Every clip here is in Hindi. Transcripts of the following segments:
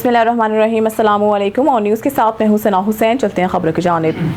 बिस्मिल्लाहिर्रहमानिर्रहीम। अस्सलामु अलैकुम। और न्यूज़ के साथ मैं हूं सना हुसैन। चलते हैं खबरों की जानिब।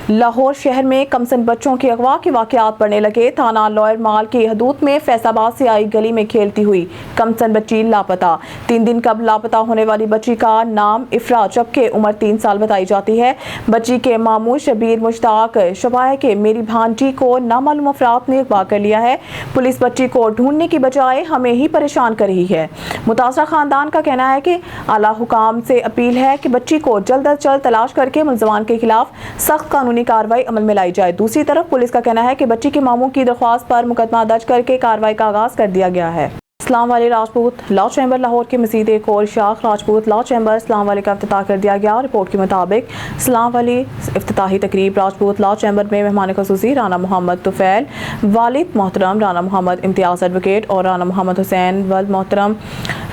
लाहौर शहर में कमसन बच्चों के अगवा के वाक़यात बढ़ने लगे। थाना लॉयर माल की हदूद में फैसलाबाद से आई गली में खेलती हुई कमसन बच्ची लापता। 3 दिन कब लापता होने वाली बच्ची का नाम इफ्रा जबकि उम्र 3 साल बताई जाती है। बच्ची के मामू शबीर मुश्ताक शबाह के मेरी भांजी को नामालूम अफराद ने अगवा कर लिया है। पुलिस बच्ची को ढूंढने की बजाय हमें ही परेशान कर रही है। मुतासरा खानदान का कहना है कि आला हुकाम से अपील है कि बच्ची को जल्द अज जल्द तलाश करके मुलजमान के खिलाफ सख्त कानूनी कार्रवाई अमल में लाई जाए। दूसरी तरफ पुलिस का कहना है कि बच्ची के मामू की दरख्वास्त पर मुकदमा दर्ज करके कार्रवाई का आगाज कर दिया गया है। इस्लाम वाले राजपूत लॉ चैम्बर लाहौर के मजीद एक और शाख राजपूत लॉ चैम्बर इस्लाम वाले का इफ्तिताह कर दिया गया। रिपोर्ट के मुताबिक इस्लाम वाली इफ्तिताही तकरीब राजपूत लॉ चैम्बर में मेहमान खुसूसी राना मोहम्मद तुफैल, वालिद मोहतरम राना मोहम्मद इम्तियाज़ एडवोकेट और राना मोहम्मद हुसैन वल्द मोहतरम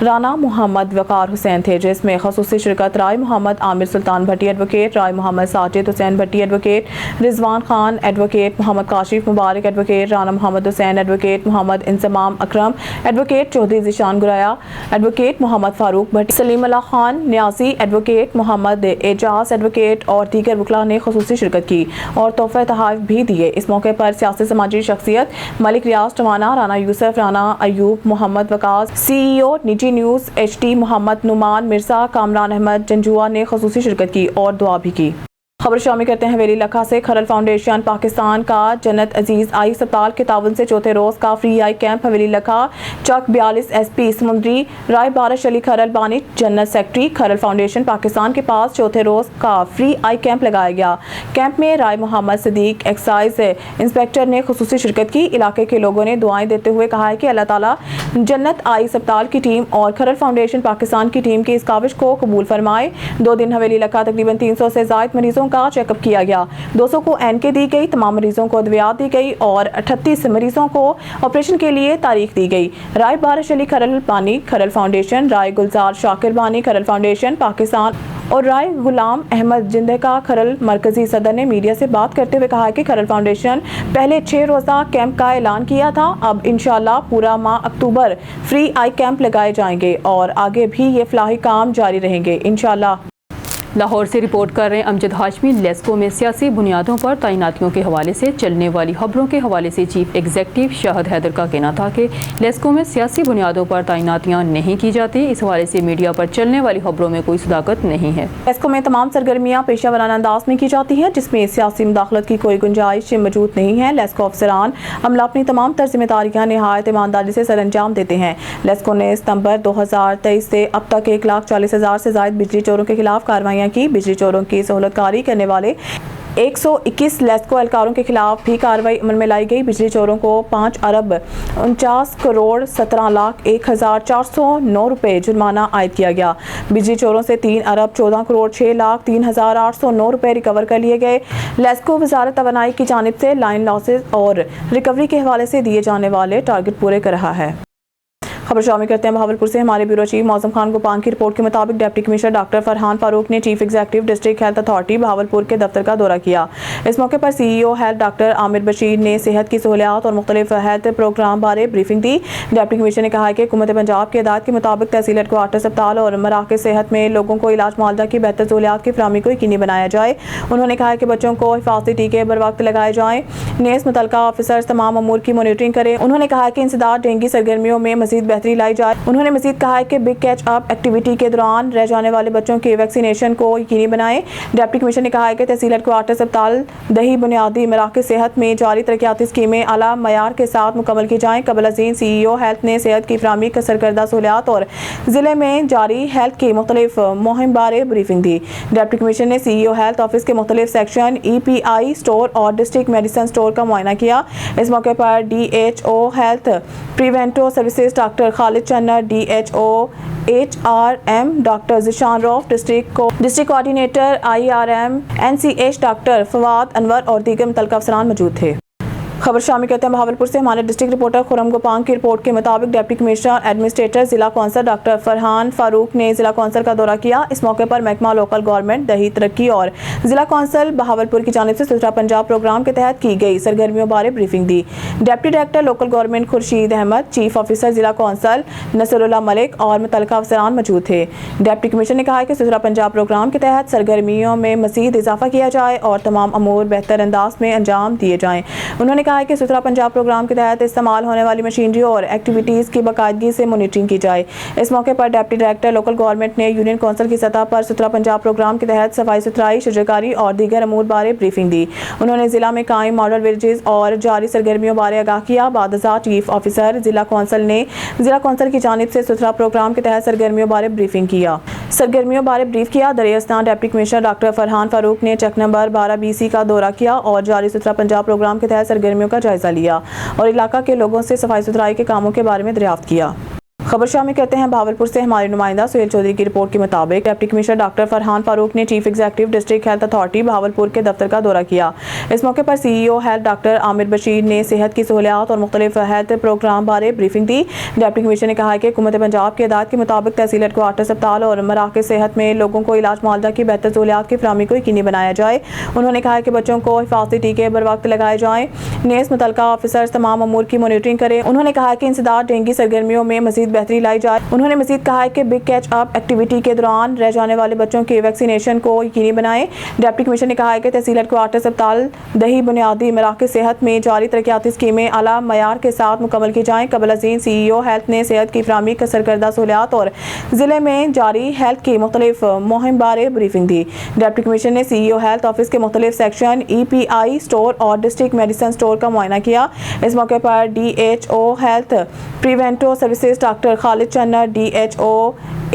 राना मोहम्मद वकार हुसैन थे, जिसमें खसूसी शिरकत राय मोहम्मद आमिर सुल्तान भट्टी एडवोकेट, राय मोहम्मद साजिद हुसैन भट्टी एडवोकेट, रिजवान खान एडवोकेट, मोहम्मद काशिफ मुबारक एडवोकेट, राना मोहम्मद हुसैन एडवोकेट, मोहम्मद इंसमाम अकरम एडवोकेट, चौधरी जिशान गुराया एडवोकेट, मोहम्मद फारूक भट्टी, सलीम अल्लाह खान न्यासी एडवोकेट, मोहम्मद एजाज एडवोकेट और दीगर वकला ने खसूसी शिरकत की और तोहफे तोहफ़ भी दिए। इस मौके पर सियासी समाजी शख्सियत मलिक रियाज टवाना, राना यूसुफ, राना अयूब, मोहम्मद वकास, CEO निजी न्यूज़ HD मोहम्मद नुमान मिर्जा, कामरान अहमद जंजुआ ने खसूसी शिरकत की और दुआ भी की। खबर शामिल करते हैं हवेली लखा से। खरल फाउंडेशन पाकिस्तान का जन्नत अजीज आई अस्पताल के ताउन से चौथे रोज का फ्री आई कैंप हवेली लखा चक 42 SP समुद्री राय बारिश अली खरल बानी जन्नत सेक्रेटरी खरल फाउंडेशन पाकिस्तान के पास चौथे रोज का फ्री आई कैंप लगाया गया। कैंप में राय मोहम्मद सदीक एक्साइज इंस्पेक्टर ने खुसूसी शिरकत की। इलाके के लोगों ने दुआएं देते हुए कहा है कि अल्लाह ताला जन्नत आई अस्पताल की टीम और खरल फाउंडेशन पाकिस्तान की टीम की इस काविश को कबूल फरमाए। 2 दिन हवेली लखा तकरीबन 300 से ज़ायद मरीजों का चेकअप किया गया। 200 को एनके दी गई, तमाम मरीजों को अद्वियात दी गई और 38 मरीजों को ऑपरेशन के लिए तारीख दी गई। राय बारिश अली खरल बानी खरल फाउंडेशन, राय गुलजार शाकिर बानी खरल फाउंडेशन पाकिस्तान और राय गुलाम अहमद जिंदे का खरल मरकजी सदर ने मीडिया से बात करते हुए कहा कि खरल फाउंडेशन पहले 6 रोज़ा कैंप का ऐलान किया था। अब इंशाल्लाह पूरा माह अक्टूबर फ्री आई कैंप लगाए जाएंगे और आगे भी ये फलाही काम जारी रहेंगे इंशाल्लाह। लाहौर से रिपोर्ट कर रहे हैं अमजद हाशमी। लेस्को में सियासी बुनियादों पर तैनातियों के हवाले से चलने वाली खबरों के हवाले से चीफ एग्जीक्यूटिव शाहिद हैदर का कहना था कि लेस्को में सियासी बुनियादों पर तैनातियां नहीं की जाती। इस हवाले से मीडिया पर चलने वाली खबरों में कोई सदाकत नहीं है। लेस्को में तमाम सरगर्मियां पेशा वाराना अंदाज में की जाती हैं, जिसमें सियासी मुदाखलत की कोई गुंजाइश मौजूद नहीं है। लेस्को अफसरान अमला अपनी तमाम तर जिम्मेदारियां निहायत ईमानदारी से सर अंजाम देते हैं। लेस्को ने सितंबर 2023 से अब तक 1,40,000 से ज़ायद बिजली चोरों के खिलाफ कार्रवाइयाँ की। बिजली चोरों की सहूलतकारी करने वाले 121 लेस्को एहलकारों के खिलाफ भी कार्रवाई अमल में लाई गई। बिजली चोरों को 5 अरब 49 करोड़ 17 लाख 1,409 रुपये जुर्माना आयद किया गया। बिजली चोरों से 3 अरब 14 करोड़ 6 लाख 3,809 रुपये रिकवर कर लिए गए। लेस्को वजारत तवानाई की जानिब से लाइन लॉसेज और रिकवरी के हवाले से दिए जाने वाले टारगेट पूरे कर रहा है। खबर शामिल करते हैं बहावलपुर से। हमारे ब्यूरो चीफ मौसम खान गोपान की रिपोर्ट के मुताबिक deputy commissioner doctor Farhan Farooq ने chief executive district health authority Bahawalpur के दफ्तर का दौरा किया। इस मौके पर CEO health doctor Amir Bashir ने सेहत की सहूलियात और मुख्तलिफ हेल्थ प्रोग्राम बारे ब्रीफिंग दी। डिप्टी कमिश्नर ने कहा कि हुकूमत पंजाब की हिदायत के मुताबिक तहसील हेडक्वार्टर अस्पताल और मराकज़ सेहत में लोगों को इलाज मुआलजा की बेहतर सहूलियात की फराहमी को यकीनी बनाया जाए। उन्होंने कहा कि बच्चों को हिफाजती टीके बर वक्त लगाए जाएँ। नेस मुतलका ऑफिसर्स तमाम अमूर की मॉनिटरिंग करें। उन्होंने कहा कि इंसदाद डेंगू सरगर्मियों में मजीद बेहतरी लाई जाए। उन्होंने मजीद कहा है कि बिग कैच अप एक्टिविटी के दौरान रह जाने वाले बच्चों की वैक्सीनेशन को यकीनी बनाएं। डिप्टी कमिश्नर ने कहा है कि तहसील हेडक्वार्टर अस्पताल दही बुनियादी मराकज़ सेहत में जारी तरक्याती स्कीमें आला मयार के साथ मुकम्मल की जाएँ। कबल अज़ीम CEO हेल्थ ने सेहत की फराहमी का सरकर्दा सहूलियात और ज़िले में जारी हेल्थ की मुख्तलिफ मुहिम बारे ब्रीफिंग दी। डिप्टी कमिश्नर ने CEO हेल्थ ऑफिस के मुख्तलिफ सेक्शन EPI स्टोर और डिस्ट्रिक्ट मेडिसिन स्टोर का मुआयना किया। इस मौके पर DHO health preventive services doctor Khalid Channar, DHO HRM doctor Zeeshan Rauf, district coordinator IRM NCH doctor Fawad Anwar और दीगर मुतल्लिक़ अफसरान मौजूद थे। खबर शामिल करते हैं भावलपुर से। हमारे डिस्ट्रिक्ट रिपोर्टर खुरम गोपांग की रिपोर्ट के मुताबिक डिप्टी कमिश्नर एडमिनिस्ट्रेटर जिला कौंसल डॉक्टर फरहान फारूक ने जिला कौंसल का दौरा किया। इस मौके पर महकमा लोकल गवर्नमेंट दही तरक्की और जिला कौंसल बहावलपुर की जानिब से सुथरा पंजाब प्रोग्राम के तहत की गई सरगर्मियों बारे ब्रीफिंग दी। Deputy director local government Khurshid Ahmed, chief officer जिला कौंसल नसरुल्लाह मलिक और मुतलका अफसरान मौजूद थे। डिप्टी कमिश्नर ने कहा कि सुथरा पंजाब प्रोग्राम के तहत सरगर्मियों में मजीद इजाफा किया जाए और तमाम अमूर बेहतर अंदाज में अंजाम दिए जाएं। उन्होंने कहा कि सुथरा पंजाब प्रोग्राम के तहत इस्तेमाल होने वाली मशीनरी और एक्टिविटीज़ की बाकायदगी से मॉनिटरिंग की जाए। इस मौके पर डिप्टी डायरेक्टर लोकल गवर्नमेंट ने यूनियन कौंसिल की सतह पर सुथरा पंजाब प्रोग्राम के तहत सफाई सुथराई, शजरकारी और दीगर अमूर बारे ब्रीफिंग दी। उन्होंने जिला में कायम मॉडल विलेजेस और जारी सरगर्मियों बारे आगाह किया। बादशाह चीफ ऑफिसर जिला कौंसिल ने जिला कौंसिल की जानिब से सुथरा प्रोग्राम के तहत सरगर्मियों बारे ब्रीफिंग किया। सरगर्मियों बारे ब्रीफ किया। दरियास्तान deputy commissioner doctor Farhan Farooq ने चेक नंबर 12 BC का दौरा किया और जारी सुथरा पंजाब प्रोग्राम के तहत सरगर्मियों का जायजा लिया और इलाका के लोगों से सफाई सुथराई के कामों के बारे में दरियाफ्त किया। खबर शामिल करते हैं भावलपुर से। हमारे नुमाइंदा सुहेल चौधरी की रिपोर्ट के मुताबिक deputy commissioner doctor Farhan Farooq ने chief executive district health authority Bahawalpur के दफ्तर का दौरा किया। इस मौके पर CEO health doctor Amir Bashir ने सेहत की सहूलियात और मुख्तलिफ हेल्थ प्रोग्राम बारे ब्रीफिंग दी। डिप्टी कमिश्नर ने कहा कि हुकूमत पंजाब के हिदायत के मुताबिक तहसील हेडक्वार्टर अस्पताल और मराकज़ सेहत में लोगों को इलाज मुआलजा की बेहतर सहूलियात की फराहमी को यकीनी बनाया जाए। उन्होंने कहा कि बच्चों को हिफाजती टीके बर वक्त लगाए जाएँ। नेस मुतलका ऑफिसर्स तमाम अमूर की मॉनिटरिंग करें। उन्होंने कहा कि इंसदाद डेंगू सरगर्मियों में मजीद बेहतरी लाई जाए। उन्होंने मजीद कहा कि बिग कैच अप एक्टिविटी के दौरान रह जाने वाले बच्चों के वैक्सीनेशन को यकीनी बनाएं। डिप्टी कमिश्नर ने कहा कि तहसील हेडक्वार्टर अस्पताल दही बुनियादी मराकज़ सेहत में जारी तरक्याती स्कीमें आला मयार के साथ मुकम्मल की जाएं। कबल अज़ीम CEO हेल्थ ने सेहत की फराहमी का सरकर्दा सहूलियात और जिले में जारी हेल्थ की मुख्तलिफ मुहिम बारे ब्रीफिंग दी। डिप्टी कमिश्नर ने CEO हेल्थ ऑफिस के मुख्तलिफ सेक्शन, EPI स्टोर और डिस्ट्रिक्ट मेडिसिन स्टोर का मुआयना किया। इस मौके पर DHO health preventive services doctor Khalid Channar, DHO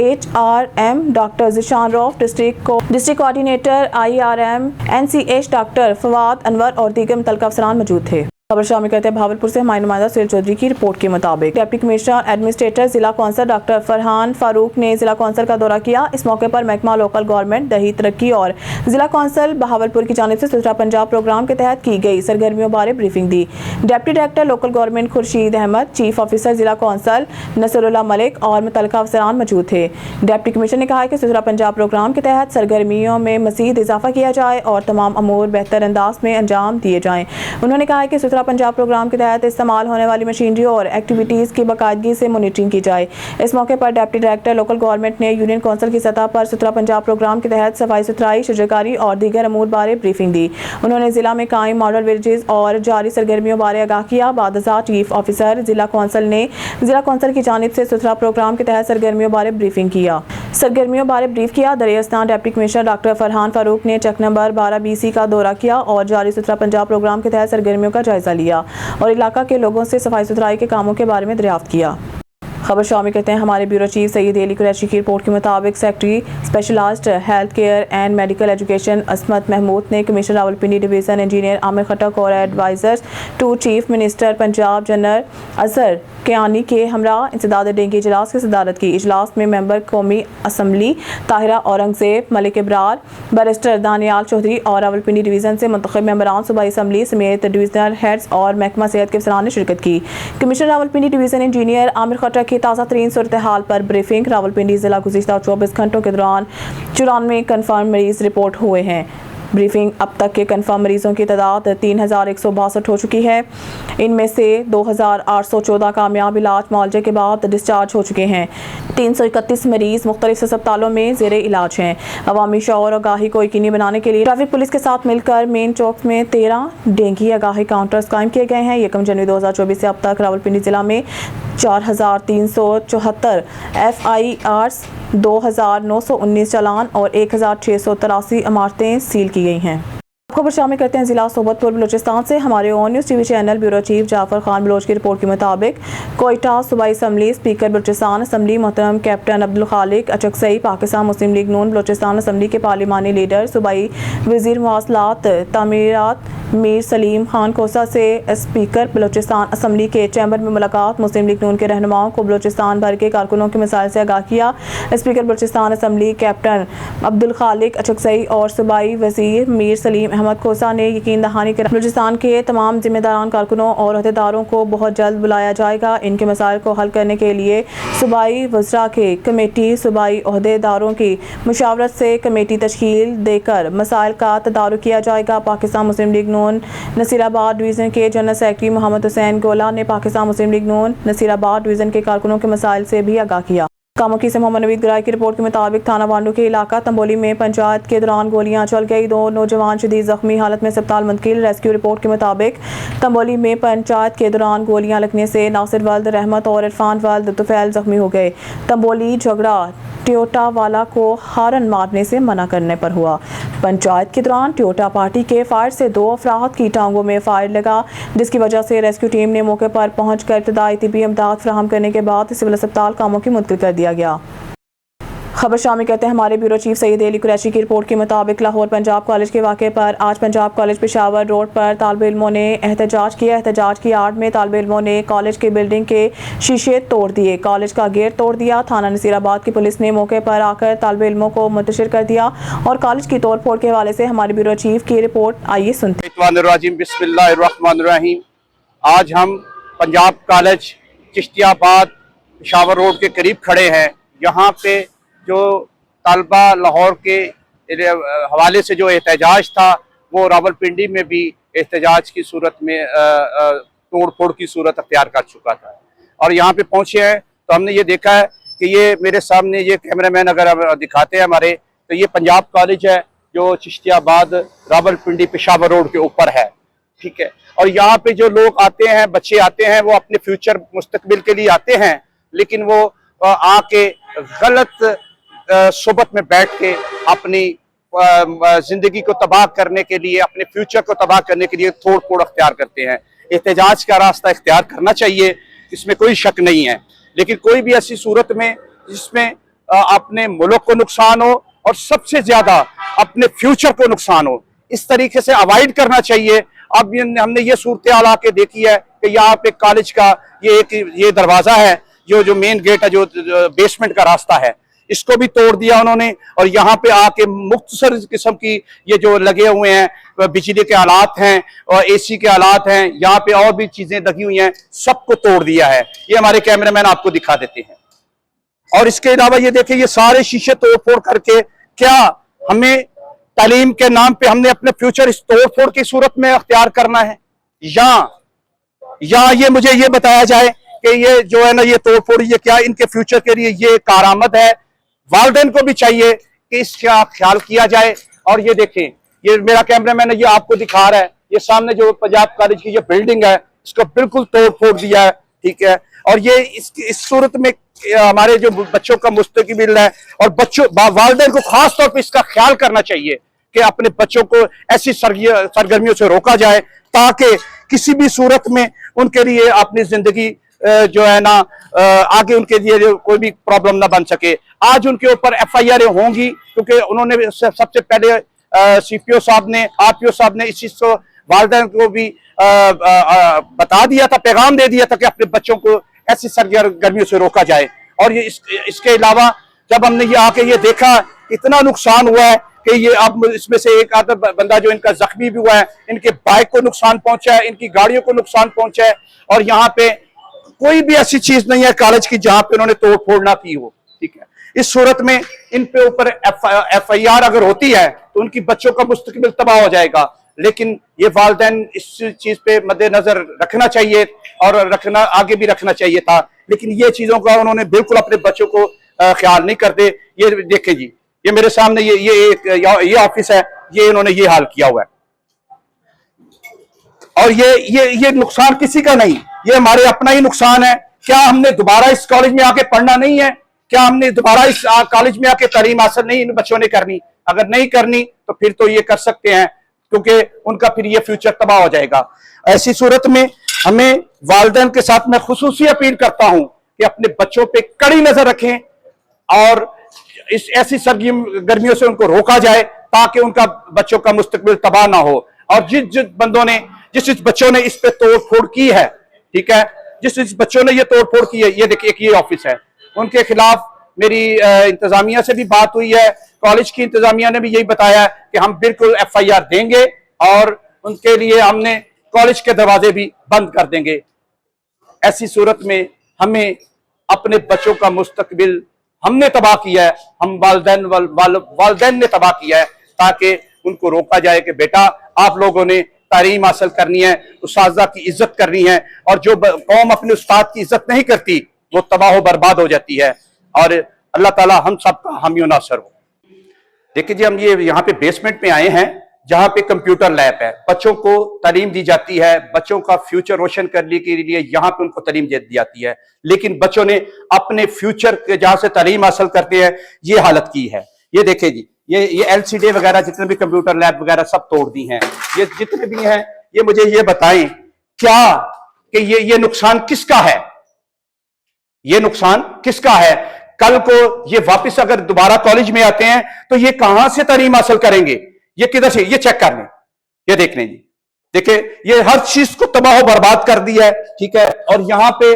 HRM doctor Zeeshan Rauf, district coordinator IRM NCH doctor Fawad Anwar और दीगर मुतल्लिक़ अफसरान मौजूद थे। खबर शामिल करते हैं भावलपुर से। हमारे नुमाइंदा सुहेल चौधरी की रिपोर्ट के मुताबिक डिप्टी कमिश्नर एडमिनिस्ट्रेटर जिला कौंसल डॉक्टर फरहान फारूक ने जिला कौंसल का दौरा किया। इस मौके पर महकमा लोकल गवर्नमेंट दही तरक्की और जिला कौंसल बहावलपुर की जानिब से सुथरा पंजाब प्रोग्राम के तहत की गई सरगर्मियों बारे ब्रीफिंग दी। Deputy director local government Khurshid Ahmed, chief officer जिला कौंसल नसरुल्लाह मलिक और मुतलका अफसरान मौजूद थे। डिप्टी कमिश्नर ने कहा कि सुथरा पंजाब प्रोग्राम के तहत सरगर्मियों में मजीद इजाफा किया जाए और तमाम अमूर बेहतर अंदाज में अंजाम दिए जाएं। उन्होंने कहा कि सुथरा पंजाब प्रोग्राम के तहत इस्तेमाल होने वाली मशीनरी और एक्टिविटीज़ की बाकायदगी से मॉनिटरिंग की जाए। इस मौके पर डिप्टी डायरेक्टर लोकल गवर्नमेंट ने यूनियन कौंसिल की सतह पर सुथरा पंजाब प्रोग्राम के तहत सफाई सुथराई, शजरकारी और दीगर अमूर बारे ब्रीफिंग दी। उन्होंने जिला में कायम मॉडल विलेजेस और जारी सरगर्मियों बारे आगाह किया। बादशाह चीफ ऑफिसर जिला कौंसिल ने जिला कौंसिल की जानिब से सुथरा प्रोग्राम के तहत सरगर्मियों बारे ब्रीफिंग किया। सरगर्मियों बारे ब्रीफ किया। दरियास्तान deputy commissioner doctor Farhan Farooq ने चेक नंबर 12 BC का दौरा किया और जारी सुथरा पंजाब प्रोग्राम के तहत सरगर्मियों का जायजा लिया और इलाका के लोगों से सफाई सुथराई के कामों के बारे में दरियाफ्त किया। खबर शामिल करते हैं हमारे ब्यूरो चीफ सईद अली कुरैशी की रिपोर्ट के मुताबिक secretary specialised health care and medical education Asmat Mahmood ने commissioner Rawalpindi division engineer Amir Khattak और advisers to chief minister Punjab general Azhar Kayani के हमरा इंसदाद डेंगू इजलास की सदारत की। इजलास में मेंबर कौमी असम्बली ताहिरा औरंगजेब, मलिक इब्रार, बैरिस्टर दानियाल चौधरी और रावलपिंडी डिवीज़न से मुंतखब मेंबरान सूबाई असम्बली समेत डिवीजनल हेड्स और महकमा सेहत के अफसरान ने शिरकत की। Commissioner Rawalpindi division engineer Amir Khattak की ताज़ा तरीन सूरत हाल पर ब्रीफिंग। रावलपिंडी जिला गुज़िश्ता 24 घंटों के दौरान 94 कन्फर्म मरीज रिपोर्ट हुए हैं। ब्रीफिंग अब तक के कन्फर्म मरीजों की तादाद 3162 हो चुकी है। इनमें से 2814 कामयाब इलाज मुआवजे के बाद डिस्चार्ज हो चुके हैं। 331 मरीज मुख्तलिफ अस्पतालों में ज़ेर इलाज हैं। अवामी शऊर और आगाही को यकीनी बनाने के लिए ट्रैफिक पुलिस के साथ मिलकर मेन चौक में 13 डेंगू आगाही काउंटर्स कायम किए गए हैं। 1 जनवरी 2024 से अब तक रावलपिंडी जिला में 4374 FIRs, 2919 चालान और 1683 इमारतें सील की गई हैं। खबर शामिल करते हैं जिला सोबतपुर बलूचिस्तान से। हमारे on news TV channel bureau chief Jafar Khan Baloch की रिपोर्ट के मुताबिक कोयटा सूबाई असम्बली स्पीकर बलूचिस्तान असम्बली मोहतरम कैप्टन अब्दुल खालिक अचकसई, पाकिस्तान मुस्लिम लीग नून बलूचिस्तान असम्बली के पार्लिमानी लीडर सूबाई वज़ीर मवासलात तामीरात मीर सलीम खान कोसा से स्पीकर बलूचिस्तान असम्बली के चैम्बर में मुलाकात। मुस्लिम लीग नून के रहनुमाओं को बलूचिस्तान भर के कारकुनों के मसाइल से आगाह किया। Speaker Balochistan assembly captain Abdul Khaliq Achakzai और सूबाई वज़ीर मीर सलीम मोहम्मद खोसा ने यकीन दहानी कर बलूचिस्तान के तमाम जिम्मेदारान, कारकुनों और अहदेदारों को बहुत जल्द बुलाया जाएगा। इनके मसाइल को हल करने के लिए सूबाई वज़रा की कमेटी सूबाई अहदेदारों की मुशावरत से कमेटी तश्कील देकर मसाइल का तदारुक किया जाएगा। पाकिस्तान मुस्लिम लीग नून नसीराबाद डिवीज़न के जनरल सेक्रेटरी मोहम्मद हुसैन गोला ने पाकिस्तान मुस्लिम लीग नून नसीराबाद डिवीज़न के कारकुनों के मसाइल से भी आगाह किया। कामुकी से मोहम्मद नवीद गराई की रिपोर्ट के मुताबिक थाना वांडू के इलाका तंबोली में पंचायत के दौरान गोलियां चल गई। 2 नौजवान शदीद जख्मी हालत में अस्पताल मुंतकिल। रेस्क्यू रिपोर्ट के मुताबिक तंबोली में पंचायत के दौरान गोलियां लगने से नासिर वल्द रहमत और इरफान वल्द तुफैल जख्मी हो गए। तंबोली झगड़ा टोयोटा वाला को हारन मारने से मना करने पर हुआ। पंचायत के दौरान टोयोटा पार्टी के फायर से 2 अफराद की टांगों में फायर लगा, जिसकी वजह से रेस्क्यू टीम ने मौके पर पहुंचकर इब्तदाई तिब्बी इमदाद फराहम करने के बाद सिविल अस्पताल कामों की मुंतकिल कर दिया गया। खबर शामिल करते हैं हमारे ब्यूरो चीफ सईद अली कुरैशी की रिपोर्ट के मुताबिक लाहौर पंजाब कॉलेज के वाक़े पर आज पंजाब कॉलेज पेशावर रोड पर तालिब इल्मों ने एहतजाज किया। एहतजाज की आड़ में तालिब इल्मों ने कॉलेज की बिल्डिंग के शीशे तोड़ दिए, कॉलेज का गेट तोड़ दिया। थाना नसीराबाद की पुलिस ने मौके पर आकर तालिब इल्मों को मुंतशिर कर दिया और कॉलेज की तोड़ फोड़ के हवाले से हमारे ब्यूरो चीफ की रिपोर्ट आइए सुनते हैं। बिस्मिल्लाहिर्रहमानिर्रहीम। आज हम पंजाब कॉलेज चिश्तियाबाद पेशावर रोड के करीब खड़े हैं। यहाँ पे जो तालबा लाहौर के हवाले से जो एहतजाज था वो रावलपिंडी में भी एहतजाज की सूरत में तोड़ फोड़ की सूरत अख्तियार कर चुका था और यहाँ पे पहुँचे हैं तो हमने ये देखा है कि ये मेरे सामने ये कैमरामैन अगर दिखाते हैं हमारे, तो ये पंजाब कॉलेज है जो चिश्तियाबाद रावलपिंडी पेशावर रोड के ऊपर है, ठीक है। और यहाँ पे जो लोग आते हैं, बच्चे आते हैं, वो अपने फ्यूचर मुस्तकबिल के लिए आते हैं, लेकिन वो आके गलत सोबत में बैठ के अपनी जिंदगी को तबाह करने के लिए, अपने फ्यूचर को तबाह करने के लिए तोड़ फोड़ अख्तियार करते हैं। एहतजाज का रास्ता इख्तियार करना चाहिए, इसमें कोई शक नहीं है, लेकिन कोई भी ऐसी सूरत में जिसमें अपने मुल्क को नुकसान हो और सबसे ज्यादा अपने फ्यूचर को नुकसान हो, इस तरीके से अवॉइड करना चाहिए। अब हमने ये सूरत हाल आके देखी है कि यहाँ पे कॉलेज का ये दरवाजा है, जो मेन गेट है, जो बेसमेंट का रास्ता है, इसको भी तोड़ दिया उन्होंने और यहाँ पे आके मुख्तसर किस्म की ये जो लगे हुए हैं बिजली के आलात हैं और एसी के आलात हैं, यहाँ पे और भी चीजें लगी हुई हैं, सबको तोड़ दिया है। ये हमारे कैमरामैन आपको दिखा देते हैं। और इसके अलावा ये देखिए, ये सारे शीशे तोड़ फोड़ करके, क्या हमें तालीम के नाम पे हमने अपने फ्यूचर इस तोड़ फोड़ की सूरत में अख्तियार करना है, या ये मुझे ये बताया जाए कि ये जो है ना, ये तोड़ फोड़, ये क्या इनके फ्यूचर के लिए ये कारआमद है। वालिदैन को भी चाहिए कि इसका ख्याल किया जाए। और ये देखें, ये मेरा कैमरामैन है, ये आपको दिखा रहा है, ये सामने जो पंजाब कॉलेज की जो बिल्डिंग है, इसको बिल्कुल तोड़ फोड़ दिया है, ठीक है। और ये इस सूरत में हमारे जो बच्चों का मुस्तकबिल है और बच्चों वालिदैन को खास तौर पर इसका ख्याल करना चाहिए कि अपने बच्चों को ऐसी सरगर्मियों से रोका जाए ताकि किसी भी सूरत में उनके लिए अपनी जिंदगी जो है ना, आगे उनके लिए कोई भी प्रॉब्लम ना बन सके। आज उनके ऊपर FIR होंगी क्योंकि उन्होंने सबसे पहले CPO साहब ने, RPO साहब ने इस चीज को वालिदैन को भी बता दिया था, पैगाम दे दिया था कि अपने बच्चों को ऐसी सरगर्मियों से रोका जाए। और ये इसके अलावा जब हमने ये आके ये देखा, इतना नुकसान हुआ है कि ये अब इसमें से एक आधा बंदा जो इनका जख्मी भी हुआ है, इनके बाइक को नुकसान पहुंचा है, इनकी गाड़ियों को नुकसान पहुंचा है। और यहाँ पे कोई भी ऐसी चीज नहीं है कॉलेज की जहां पे उन्होंने तोड़ फोड़ ना की हो, ठीक है। इस सूरत में इन पे ऊपर FIR अगर होती है तो उनकी बच्चों का मुस्तकबिल तबाह हो जाएगा। लेकिन ये वालिदैन इस चीज पे मद्देनजर रखना चाहिए और आगे भी रखना चाहिए था, लेकिन ये चीजों का उन्होंने बिल्कुल अपने बच्चों को ख्याल नहीं करते। ये देखें जी, ये मेरे सामने ये ऑफिस है, ये इन्होंने ये हाल किया हुआ है। और ये नुकसान किसी का नहीं, ये हमारे अपना ही नुकसान है। क्या हमने दोबारा इस कॉलेज में आके पढ़ना नहीं है? क्या हमने दोबारा इस कॉलेज में आके तालीम हासिल नहीं इन बच्चों ने करनी? अगर नहीं करनी तो फिर तो ये कर सकते हैं, क्योंकि उनका फिर ये फ्यूचर तबाह हो जाएगा। ऐसी सूरत में हमें वालिदैन के साथ मैं खुसूसी अपील करता हूं कि अपने बच्चों पे कड़ी नजर रखें और इस ऐसी सरगर्मियों से उनको रोका जाए ताकि उनका बच्चों का मुस्तकबिल तबाह ना हो। और जिस बच्चों ने इस पे तोड़ फोड़ की है, ठीक है, जिस बच्चों ने ये तोड़ फोड़ की है, ये देखिए ये ऑफिस है, उनके खिलाफ मेरी इंतजामिया से भी बात हुई है। कॉलेज की इंतजामिया ने भी यही बताया कि हम बिल्कुल FIR देंगे और उनके लिए हमने कॉलेज के दरवाजे भी बंद कर देंगे। ऐसी सूरत में हमें अपने बच्चों का मुस्तकबिल हमने तबाह किया है, हम वालिदैन ने तबाह किया है, ताकि उनको रोका जाए कि बेटा आप लोगों ने तालीम हासिल करनी है, उस्ताज़ा की इज्जत करनी है, और जो कौम अपने उस्ताद की इज्जत नहीं करती वो तबाह बर्बाद हो जाती है। और अल्लाह ताला हम सबका हामी नासर हो। देखिए जी, हम ये यहाँ पे बेसमेंट में आए हैं जहाँ पे कंप्यूटर लैब है, बच्चों को तालीम दी जाती है, बच्चों का फ्यूचर रोशन करने के लिए यहाँ पे उनको तालीम दी जाती है, लेकिन बच्चों ने अपने फ्यूचर के जहाँ से तालीम हासिल करते हैं ये हालत की है। ये देखिए जी, ये LCD वगैरह जितने भी कंप्यूटर लैब वगैरह सब तोड़ दी हैं। ये जितने भी हैं, ये मुझे ये बताएं क्या कि ये नुकसान किसका है? ये नुकसान किसका है? कल को ये वापस अगर दोबारा कॉलेज में आते हैं तो ये कहां से तालीम हासिल करेंगे? ये किधर से? ये चेक कर लें, ये देख लें जी, देखिए ये हर चीज को तबाह बर्बाद कर दिया है, ठीक है। और यहां पे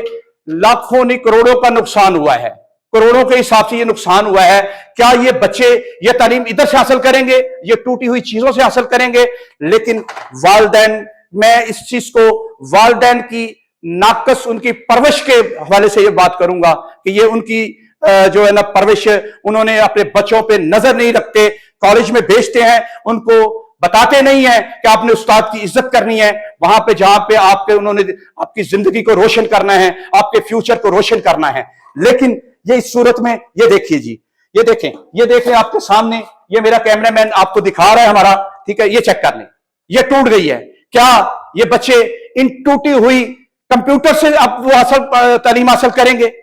लाखों नहीं करोड़ों का नुकसान हुआ है, करोड़ों के हिसाब से ये नुकसान हुआ है। क्या ये बच्चे ये तालीम इधर से हासिल करेंगे? ये टूटी हुई चीजों से हासिल करेंगे? लेकिन वालिदैन, मैं इस चीज को वालिदैन की नाकस उनकी परवरिश के हवाले से ये बात करूंगा कि ये उनकी जो है ना परवरिश, उन्होंने अपने बच्चों पे नजर नहीं रखते, कॉलेज में भेजते हैं, उनको बताते नहीं है कि आपने उस्ताद की इज्जत करनी है, वहां पे जहां पे आपके उन्होंने आपकी जिंदगी को रोशन करना है, आपके फ्यूचर को रोशन करना है। लेकिन ये इस सूरत में, ये देखिए जी, ये देखें आपके सामने, ये मेरा कैमरामैन आपको दिखा रहा है हमारा, ठीक है, ये चेक कर लें, ये टूट गई है। क्या ये बच्चे इन टूटी हुई कंप्यूटर से अब वो तालीम हासिल करेंगे?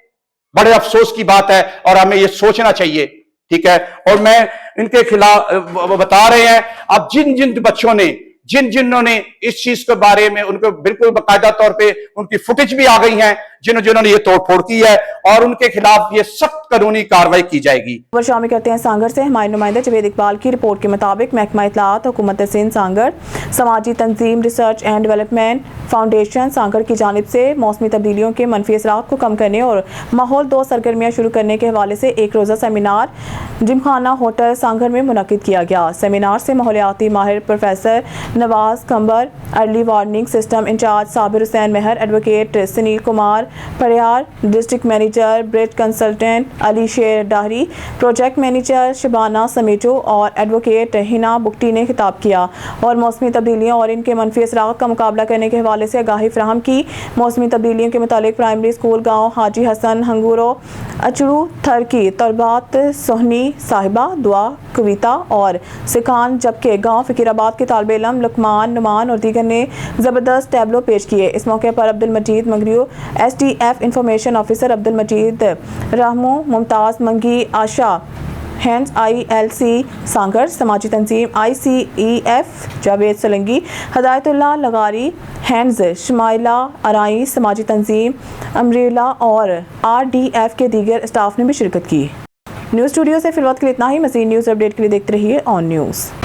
बड़े अफसोस की बात है और हमें ये सोचना चाहिए, ठीक है। और मैं इनके खिलाफ बता रहे हैं, अब जिन बच्चों ने जिन्होंने इस चीज के बारे में, उनको बिल्कुल बाकायदा तौर पे उनकी फुटेज भी आ गई है, जिन्होंने ये तोड़फोड़ की है, और उनके खिलाफ ये सख्त कानूनी कार्रवाई की जाएगी। शामिल करते हैं सांगर से हमारे नुमाइंदे जावेद इकबाल की रिपोर्ट के मुताबिक महकमा इत्तलात हुकूमत सिंध सांगर समाजी तंजीम research and development foundation Sanghar की जानिब से मौसमी तब्दीलियों के मनफी असरात को कम करने और माहौल दो सरगर्मियाँ शुरू करने के हवाले से एक रोज़ा सेमिनार जिमखाना होटल सांगर में मुनक्किद किया गया। सेमिनार से माहौलियाती माहिर professor Nawaz Kanbar, early warning system incharge Sabir Hussain Mehar, advocate Sunil Kumar Pariyar, district manager bridge consultant Ali Sher Dahri, project manager Shabana Samejo और एडवोकेट हिना बुकटी ने खिताब किया और मौसमी तब्दीलियों और इनके मनफी असरात का मुकाबला करने के हवाले से आगाही फ्राहम की। मौसमी तब्दीलियों के मुतालिक प्राइमरी स्कूल गाँव हाजी हसन हंगूरो अचड़ू थर की तलबात सोहनी साहिबा दुआ कविता और सिखान, जबकि गाँव फ़कीराबाद के तालिब इल्म लुकमान नुमान और दीगर ने ज़बरदस्त टैबलो पेश किए। इस मौके पर Abdul Majeed Mangrio, SDF information officer Abdul Majeed Rahmo, Mumtaz Mangi Asha hands ILC Sanghar, समाजी तंजीम ICEF जावेद सलंगी, हदायतुल्लाह लगारी हैंड्स शमाइला अराई, समाजी तंजीम अमरीला और RDF के दीगर स्टाफ ने भी शिरकत की। न्यूज़ स्टूडियो से फिलहाल के लिए इतना ही। मज़ीद न्यूज़ अपडेट के लिए देखते रहिए ऑन न्यूज़।